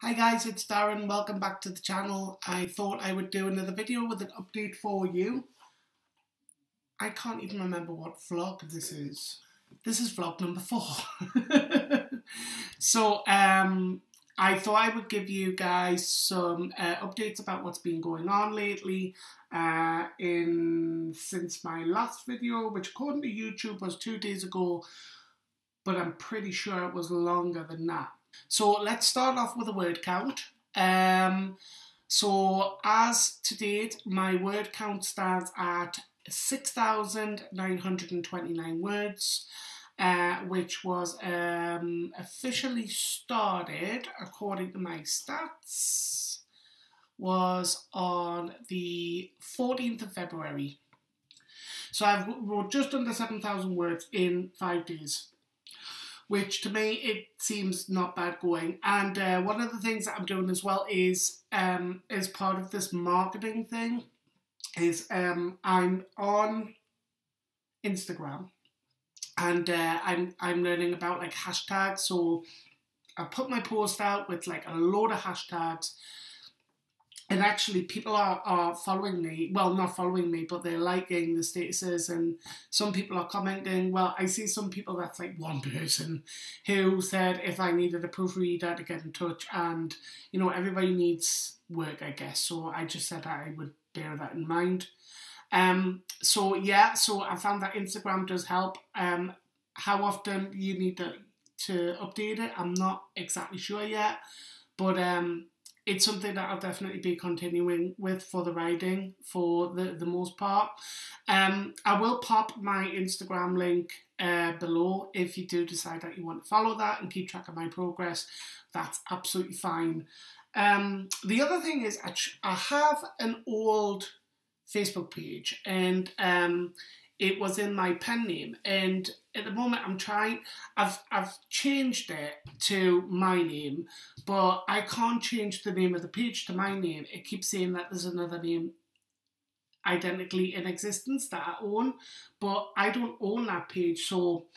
Hi guys, it's Darren. Welcome back to the channel. I thought I would do another video with an update for you. I can't even remember what vlog this is. This is vlog number 4. So I thought I would give you guys some updates about what's been going on lately since my last video, which according to YouTube was 2 days ago, but I'm pretty sure it was longer than that. So let's start off with a word count. So as to date, my word count stands at 6,929 words, which was officially started, according to my stats, was on the 14th of February. So I've wrote just under 7,000 words in 5 days, which to me, it seems not bad going. And one of the things that I'm doing as well is, as part of this marketing thing, is I'm on Instagram, and I'm learning about like hashtags. So I put my post out with like a load of hashtags, and actually people are following me. Well, not following me, but they're liking the statuses, and some people are commenting. Well, I see some people, that's like one person who said if I needed a proofreader to get in touch, and you know, everybody needs work, I guess. So I just said I would bear that in mind. So yeah, so I found that Instagram does help. How often you need to update it, I'm not exactly sure yet, but it's something that I'll definitely be continuing with for the writing for the most part. I will pop my Instagram link below if you do decide that you want to follow that and keep track of my progress. That's absolutely fine. The other thing is I have an old Facebook page, and it was in my pen name, and at the moment I've changed it to my name, but I can't change the name of the page to my name. It keeps saying that there's another name identically in existence that I own, but I don't own that page. So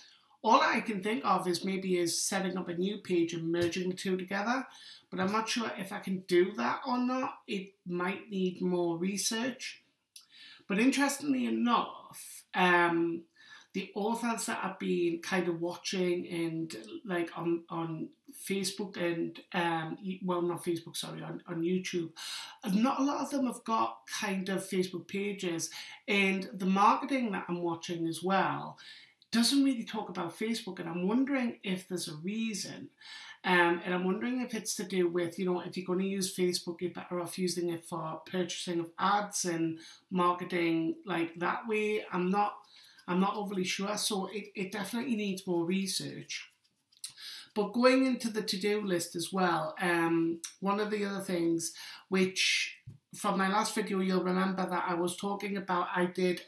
all I can think of is maybe setting up a new page and merging the two together, but I'm not sure if I can do that or not. It might need more research. But interestingly enough, the authors that I've been kind of watching and like on Facebook and, well, not Facebook, sorry, on YouTube, not a lot of them have got kind of Facebook pages, and the marketing that I'm watching as well doesn't really talk about Facebook, and I'm wondering if there's a reason. And I'm wondering if it's to do with, you know, if you're going to use Facebook, you're better off using it for purchasing of ads and marketing like that way. I'm not overly sure, so it definitely needs more research. But going into the to-do list as well, one of the other things which from my last video, you'll remember that I was talking about, I did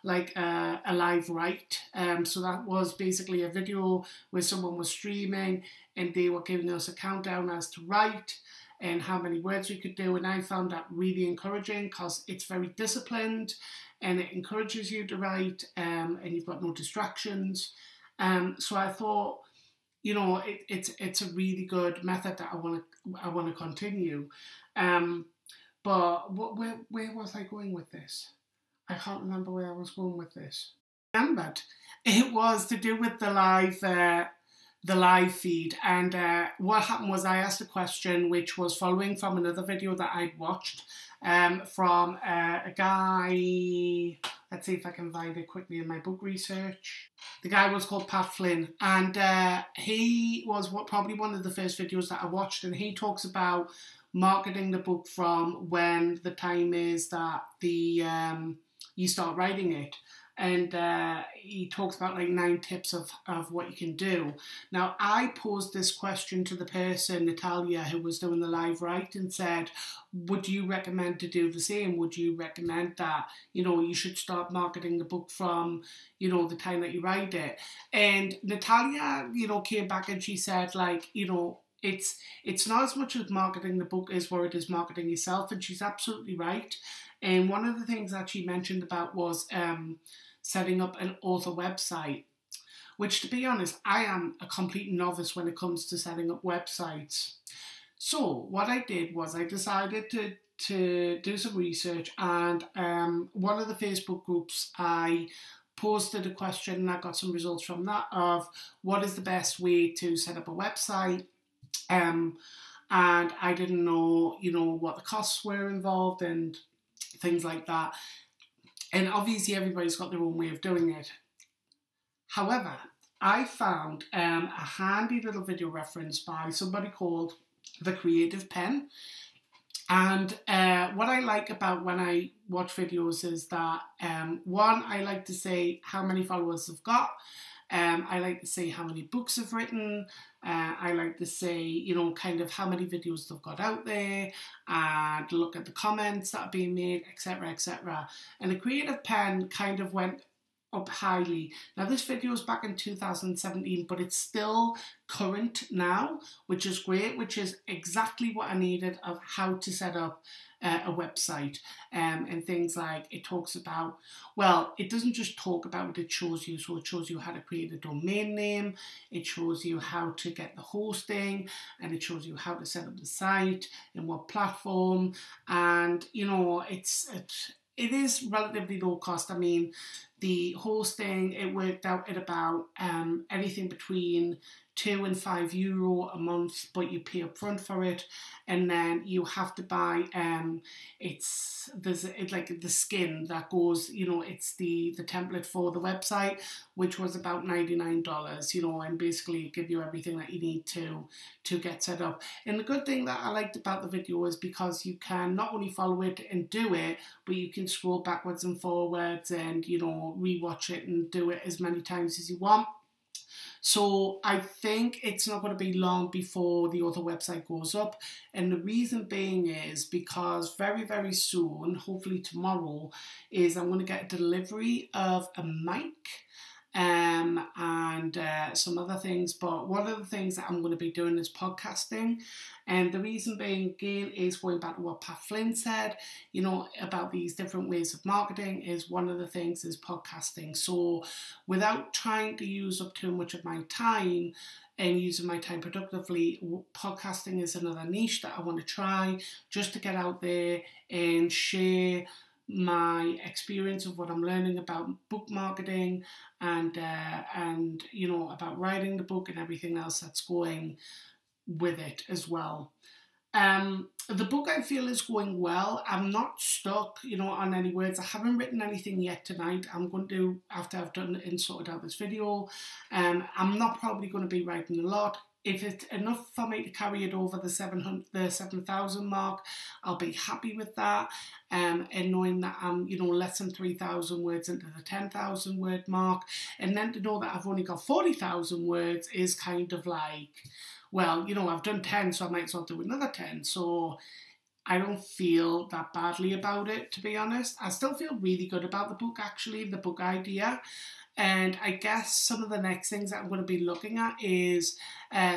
like a live write. So that was basically a video where someone was streaming and they were giving us a countdown as to write and how many words we could do. And I found that really encouraging because it's very disciplined and it encourages you to write, and you've got no distractions. So I thought, you know, it's a really good method that I want to continue. But where was I going with this? I can't remember where I was going with this. I remembered. It was to do with the live feed, and what happened was I asked a question which was following from another video that I'd watched from a guy. Let's see if I can find it quickly in my book research. The guy was called Pat Flynn, and he was probably one of the first videos that I watched, and he talks about marketing the book from when the time is that you start writing it. And he talks about like 9 tips of what you can do. Now, I posed this question to the person, Natalia, who was doing the live write, and said, would you recommend to do the same? Would you recommend that, you know, you should start marketing the book from, you know, the time that you write it? And Natalia, you know, came back and she said, like, you know, it's not as much as marketing the book as where it is marketing yourself, and she's absolutely right. And one of the things that she mentioned about was setting up an author website, which, to be honest, I am a complete novice when it comes to setting up websites. So what I did was I decided to do some research, and one of the Facebook groups, I posted a question and I got some results from that of what is the best way to set up a website. And I didn't know, what the costs were involved and things like that. And obviously everybody's got their own way of doing it. However, I found a handy little video reference by somebody called The Creative Pen. And what I like about when I watch videos is that, one, I like to say how many followers they've got. I like to say how many books they've written. I like to say, kind of how many videos they've got out there, and look at the comments that are being made, etc., etc. And The Creative Pen kind of went up highly. Now this video is back in 2017, but it's still current now, which is great, which is exactly what I needed of how to set up a website, and things like it talks about, well, it doesn't just talk about it, it shows you. So it shows you how to create a domain name, it shows you how to get the hosting, and it shows you how to set up the site and what platform. And it is relatively low cost. I mean, the hosting, it worked out at about anything between €2 and €5 a month, but you pay up front for it, and then you have to buy it's like the skin that goes, it's the template for the website, which was about $99, and basically give you everything that you need to get set up. And the good thing that I liked about the video is because you can not only follow it and do it, but you can scroll backwards and forwards and rewatch it and do it as many times as you want. So I think it's not going to be long before the other website goes up. And the reason being is because very, very soon, hopefully tomorrow, is I'm going to get a delivery of a mic and some other things. But one of the things that I'm going to be doing is podcasting. And the reason being, again, is going back to what Pat Flynn said, about these different ways of marketing, is one of the things is podcasting. So without trying to use up too much of my time and using my time productively, podcasting is another niche that I want to try, just to get out there and share my experience of what I'm learning about book marketing and about writing the book and everything else that's going with it as well. The book, I feel, is going well. I'm not stuck, on any words. I haven't written anything yet tonight. I'm going to, after I've done and sorted out this video, I'm not probably going to be writing a lot. If it's enough for me to carry it over the 7,000 mark, I'll be happy with that. And knowing that I'm, less than 3,000 words into the 10,000 word mark, and then to know that I've only got 40,000 words is kind of like, well, I've done 10, so I might as well do another 10. So I don't feel that badly about it, to be honest. I still feel really good about the book, actually, the book idea. And I guess some of the next things that I'm going to be looking at is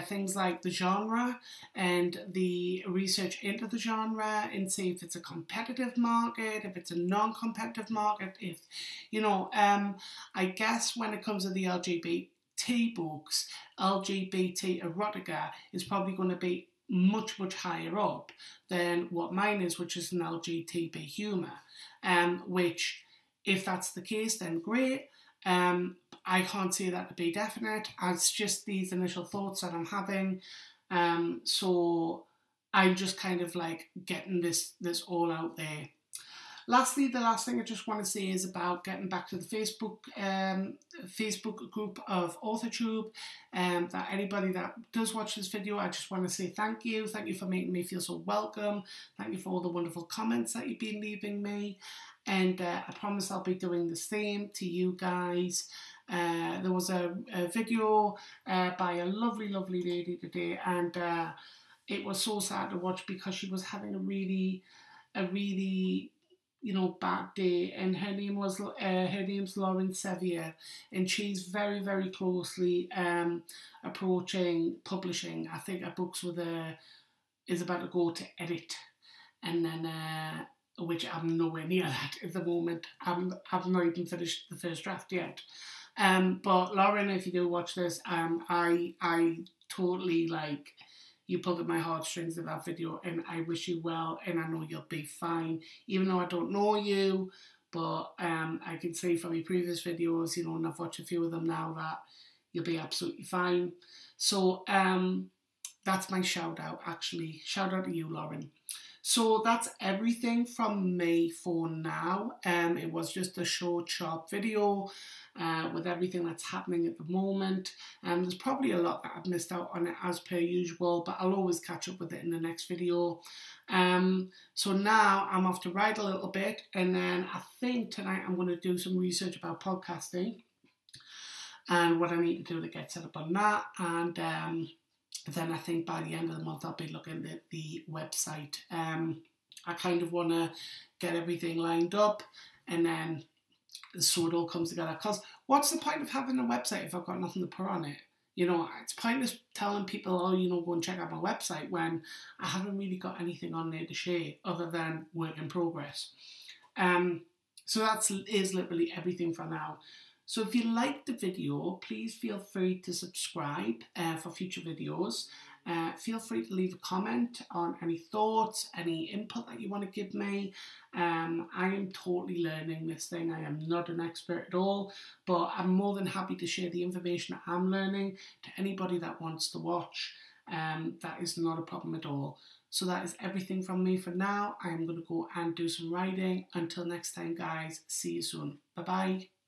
things like the genre and the research into the genre, and see if it's a competitive market, if it's a non-competitive market, if, I guess when it comes to the LGBT books, LGBT erotica is probably going to be much, much higher up than what mine is, which is an LGBT humour, which, if that's the case, then great. I can't say that to be definite. It's just these initial thoughts that I'm having. So I'm just kind of like getting this all out there. Lastly, the last thing I just want to say is about getting back to the Facebook group of Authortube. That anybody that does watch this video, I just want to say thank you. Thank you for making me feel so welcome. Thank you for all the wonderful comments that you've been leaving me. And I promise I'll be doing the same to you guys. There was a video by a lovely, lovely lady today, and it was so sad to watch because she was having a really bad day, and her name's Lauren Sevier, and she's very, very closely approaching publishing. I think her books is about to go to edit, and then which I'm nowhere near that at the moment. I've not even finished the first draft yet. But Lauren, if you do watch this, I totally you pulled at my heartstrings in that video, and I wish you well, and I know you'll be fine, even though I don't know you. But I can say from your previous videos, you know, and I've watched a few of them now, that you'll be absolutely fine. So that's my shout out, actually. Shout out to you, Lauren. So that's everything from me for now. It was just a short, sharp video with everything that's happening at the moment. There's probably a lot that I've missed out on it as per usual, but I'll always catch up with it in the next video. So now I'm off to write a little bit, and then I think tonight I'm going to do some research about podcasting and what I need to do to get set up on that. And then I think by the end of the month I'll be looking at the website. I kind of want to get everything lined up, and then so it all comes together. Because what's the point of having a website if I've got nothing to put on it? You know, it's pointless telling people, oh, you know, go and check out my website, when I haven't really got anything on there to share other than work in progress. So that is literally everything for now. So if you liked the video, please feel free to subscribe for future videos. Feel free to leave a comment on any thoughts, any input that you want to give me. I am totally learning this thing. I am not an expert at all, but I'm more than happy to share the information that I'm learning to anybody that wants to watch. That is not a problem at all. So that is everything from me for now. I am going to go and do some writing. Until next time, guys, see you soon. Bye-bye.